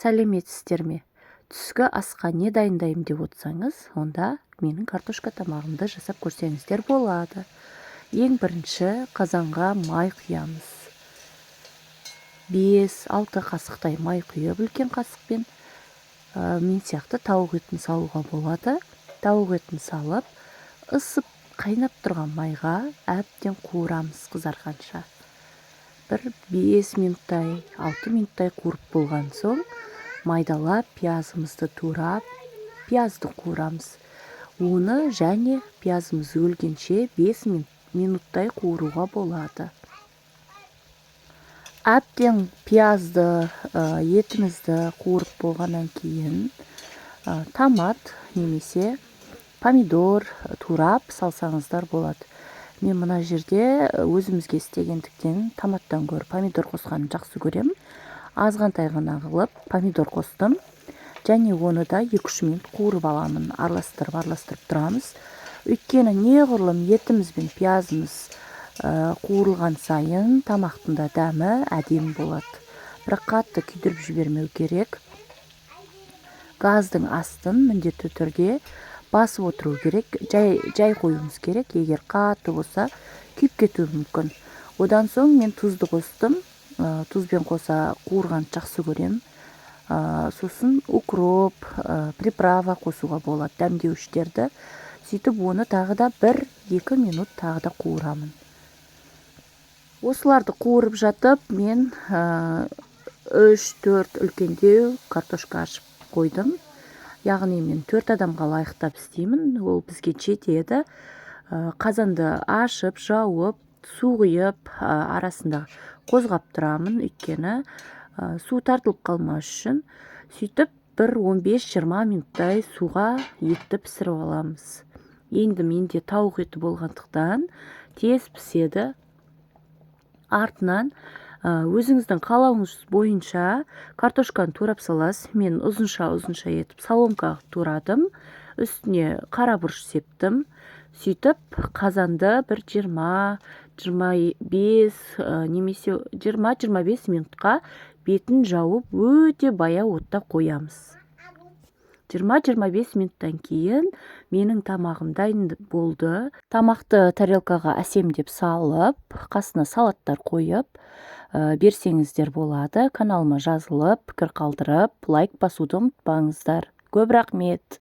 Сәлеметсіздер ме? Түскі асқа не дайындаймын деп отырсаңыз, онда менің картошка тамағымды жасап көрсеңіздер болады. Ең бірінші қазанға май құямыз. 5-6 қасықтай май құйып, үлкен қасықпен мен сияқты тауық етін салуға болады. Тауық етін салып, ысып қайнап тұрған майға әбден қуырамыз қызарғанша. Бір 5 минуттай, 6 минуттай қуырып болған соң, майдалап, пиязымызды турап, пиязды қуырамыз. Оны және пиязымыз өлгенше 5 минуттай қуыруға болады. Әбден пиязды, етімізді қуырып болғаннан кейін томат немесе помидор турап салсаңыздар болады. Мен мына жерде өзімізге істегендіктен томаттан гөрі помидор қосқанын жақсы көремін. Азғантай ғана қылып помидор қостым. Және оны да 2-3 минут қуырып аламын. Араластырып тұрамыз. Өйткені неғұрлым етіміз бен пиязымыз қуырылған сайын тамақтың да дәмі әдемі болады. Бірақ қатты күйдіріп жібермеу керек. Газдың астын міндетті түрде басып отыру керек, жай қоюымыз керек. Егер қатты болса, күйіп кетуі мүмкін. Одан соң мен тұзды қостым. Тұзбен қоса қуырғанды жақсы көремін. Сосын укроп, приправа қосуға болады, дәмдеуіштерді. Сөйтіп оны тағы да 1-2 минут тағы да қуырамын. Осыларды қуырып жатып, мен 3-4 үлкендеу картошка ашып қойдым. Яғни мен 4 адамға лайықтап істеймін, ол бізге жетеді. Қазанды ашып, жауып, су құйып, арасында қозғап тұрамын, өйткені су тартылып қалмас үшін. Сөйтіп 15-20 минуттай суға етті пісіріп аламыз. Енді менде тауық еті болғандықтан тез піседі. Артынан өзіңіздің қалауыңыз бойынша картошканы турап саласыз. Мен ұзынша етіп соломкаға турадым. Үстіне қара бұрыш септім. Сөйтіп қазанды бір 20-25 немесе 20-25 минутқа бетін жауып өте баяу отта қоямыз. 20-25 минуттан кейін менің тамағым дайын болды. Тамақты тарелкаға әсемдеп салып, қасына салаттар қойып берсеңіздер болады. Каналыма жазылып, пікір қалдырып, лайк басуды ұмытпаңыздар. Көп рахмет.